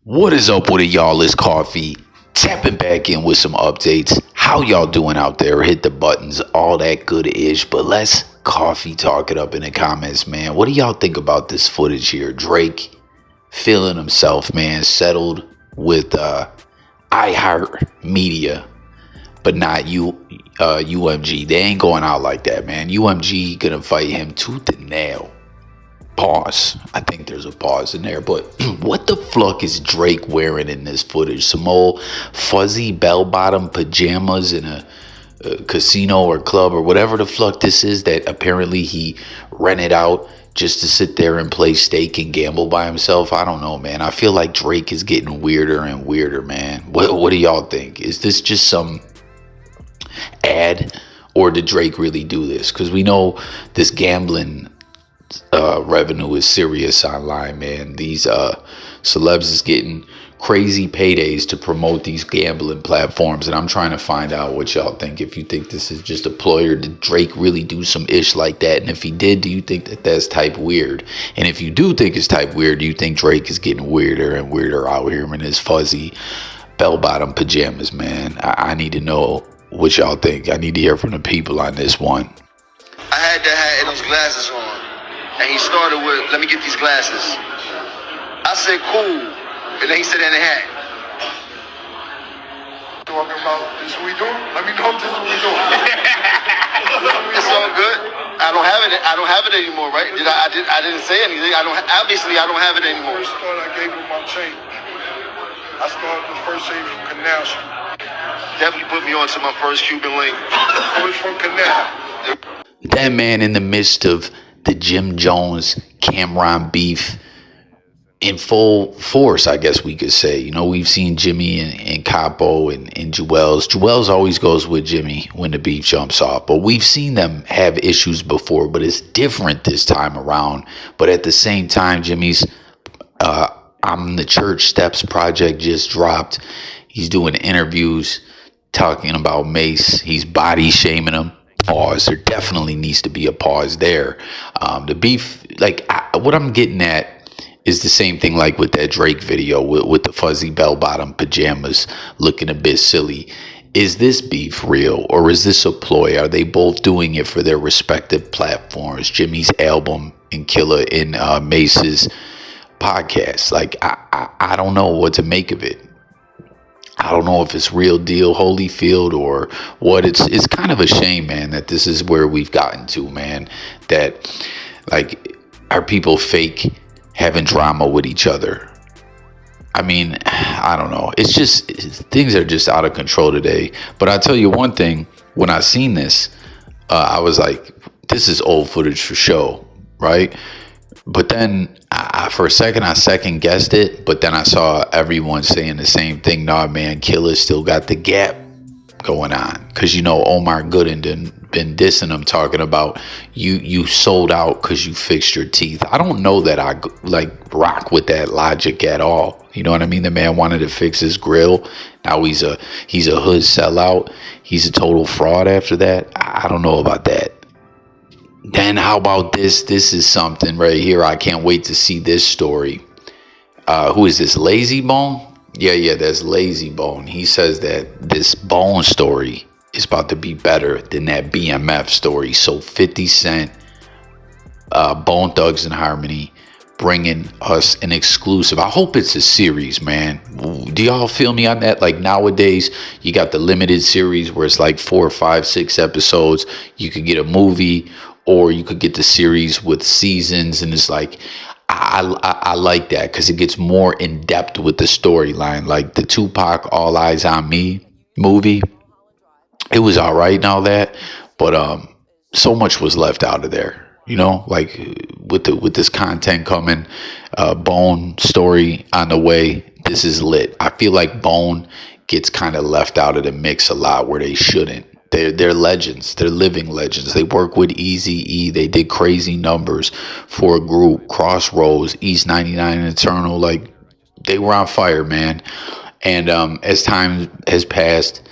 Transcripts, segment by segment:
What is up with it, y'all? It's Coffee. Tapping back in with some updates. How y'all doing out there? Hit the buttons, all that good-ish. But let's Coffee talk it up in the comments, man. What do y'all think about this footage here? Drake feeling himself, man. Settled with iHeart Media, but not UMG. They ain't going out like that, man. UMG gonna fight him tooth and nail. Pause. I think there's a pause in there, but what the fuck is Drake wearing in this footage? Some old fuzzy bell-bottom pajamas in a casino or club or whatever the fuck this is that apparently he rented out just to sit there and play stake and gamble by himself. I don't know, man. I feel like Drake is getting weirder and weirder, man. What do y'all think? Is this just some ad, or did Drake really do this? Because we know this gambling revenue is serious online, man. These celebs is getting crazy paydays to promote these gambling platforms, and I'm trying to find out what y'all think. If you think this is just a ploy, or did Drake really do some ish like that? And if he did, do you think that that's type weird? And if you do think it's type weird, do you think Drake is getting weirder and weirder out here in his fuzzy bell-bottom pajamas, man? I need to know what y'all think. I need to hear from the people on this one. I had that hat and those glasses on. And he started with, let me get these glasses. I said, cool. And then he said, and a hat. Talking about this we do? Let me know if this is what we do. It's all good. I don't have it anymore, right? I didn't say anything. Obviously I don't have it anymore. First thought I gave him my chain. I started the first chain from Canal Street. Definitely put me on to my first Cuban link. It was from Canal. That man in the midst of the Jim Jones Cameron beef in full force, I guess we could say. You know, we've seen Jimmy and Capo and Juelz. Juelz always goes with Jimmy when the beef jumps off, but we've seen them have issues before, but it's different this time around. But at the same time, Jimmy's I'm the Church Steps project just dropped. He's doing interviews talking about Mace. He's body shaming him. Pause. There definitely needs to be a pause there. The beef, what I'm getting at is the same thing like with that Drake video with the fuzzy bell-bottom pajamas looking a bit silly. Is this beef real, or is this a ploy? Are they both doing it for their respective platforms? Jimmy's album and Killer in Mace's podcast. I don't know what to make of it. I don't know if it's real deal Holyfield or what. It's kind of a shame, man, that this is where we've gotten to, man. That, are people fake having drama with each other? I mean, I don't know. It's just, things are just out of control today. But I'll tell you one thing. When I seen this, I was like, this is old footage for show, right? But then for a second, I second guessed it. But then I saw everyone saying the same thing. Nah, man, Killer still got the gap going on. Because, you know, Omar Gooden been dissing him, talking about you sold out because you fixed your teeth. I don't know that I rock with that logic at all. You know what I mean? The man wanted to fix his grill. Now he's a hood sellout. He's a total fraud after that. I don't know about that. Then how about this? This is something right here. I can't wait to see this story. Who is this? Layzie Bone? Yeah, that's Layzie Bone. He says that this Bone story is about to be better than that BMF story. So 50 Cent, Bone Thugs and Harmony, bringing us an exclusive. I hope it's a series, man. Do y'all feel me on that? Like nowadays, you got the limited series where it's like 4, 5, 6 episodes. You could get a movie, or you could get the series with seasons, and it's like, I like that because it gets more in depth with the storyline. Like the Tupac All Eyes on Me movie, it was all right and all that, but so much was left out of there. You know, like with this content coming, Bone story on the way. This is lit. I feel like Bone gets kind of left out of the mix a lot where they shouldn't. They're legends. They're living legends. They work with Eazy-E. They did crazy numbers for a group. Crossroads, East 99 and Eternal. Like, they were on fire, man. And as time has passed,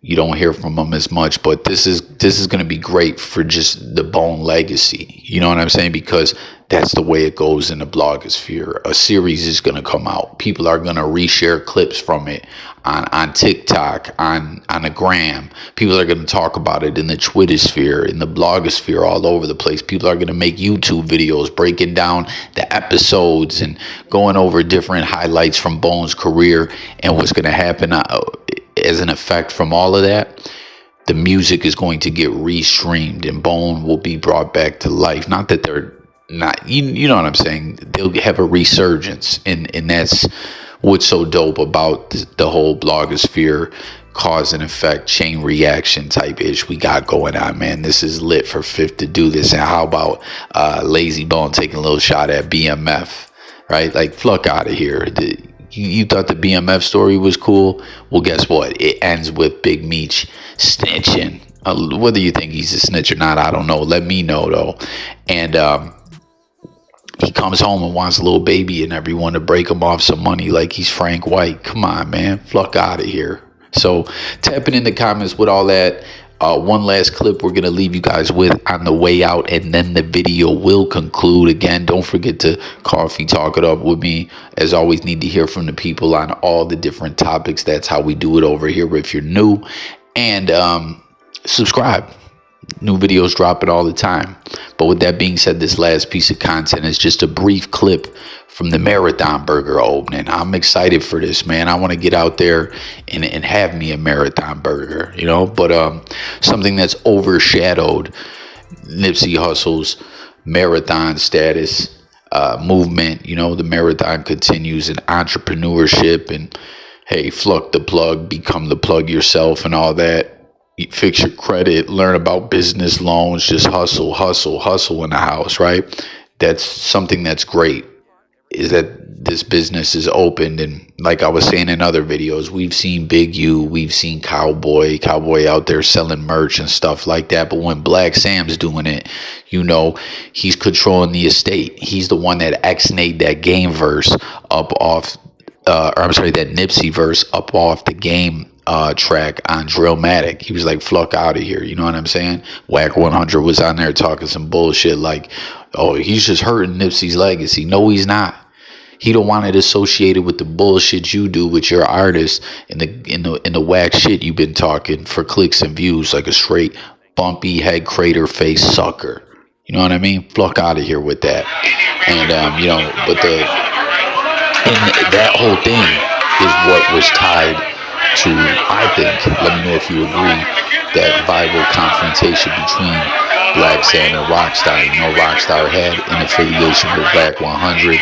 you don't hear from them as much. But this is going to be great for just the Bone legacy. You know what I'm saying? Because That's the way it goes in the blogosphere. A series is going to come out. People are going to reshare clips from it on TikTok, on the gram. People are going to talk about it in the Twitter sphere, in the blogosphere, all over the place. People are going to make YouTube videos breaking down the episodes and going over different highlights from Bone's career and what's going to happen as an effect from all of that. The music is going to get restreamed and Bone will be brought back to life. Not that they're not, you know what I'm saying? They'll have a resurgence, and that's what's so dope about the whole blogosphere, cause and effect, chain reaction type ish we got going on, man. This is lit for Fifth to do this. And how about Layzie Bone taking a little shot at BMF, right? Like, fuck out of here. You thought the BMF story was cool? Well, guess what? It ends with Big Meech snitching. Whether you think he's a snitch or not, I don't know. Let me know, though. And he comes home and wants a little baby and everyone to break him off some money like he's Frank White. Come on, man. Fuck out of here. So tapping in the comments with all that. One last clip we're going to leave you guys with on the way out, and then the video will conclude. Again, don't forget to coffee talk it up with me. As always, need to hear from the people on all the different topics. That's how we do it over here if you're new. And subscribe. New videos dropping all the time. But with that being said, this last piece of content is just a brief clip from the Marathon Burger opening. I'm excited for this, man. I want to get out there and have me a Marathon Burger, you know. But something that's overshadowed Nipsey Hussle's marathon status movement. You know, the marathon continues in entrepreneurship and, hey, fuck the plug, become the plug yourself and all that. Fix your credit, learn about business loans, just hustle in the house, right? That's something that's great, is that this business is opened. And like I was saying in other videos, we've seen Big U, we've seen Cowboy out there selling merch and stuff like that. But when Black Sam's doing it, you know, he's controlling the estate. He's the one that X-nayed that game verse up off, that Nipsey verse up off the game track on Drillmatic. He was like, fuck out of here, you know what I'm saying? Wack 100 was on there talking some bullshit like, oh, he's just hurting Nipsey's legacy. No, he's not. He don't want it associated with the bullshit you do with your artists and the whack shit you've been talking for clicks and views, like a straight bumpy head crater face sucker. You know what I mean? Fuck out of here with that. And you know, but that whole thing is what was tied to, I think, let me know if you agree, that viral confrontation between Black Sam and Rockstar. You know, Rockstar had an affiliation with Wack 100,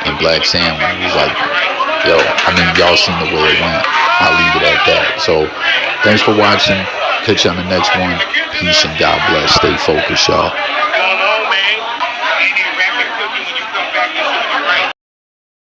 and Black Sam was like, yo, I mean, y'all seen the way it went. I'll leave it at that. So thanks for watching. Catch you on the next one. Peace and God bless. Stay focused, y'all.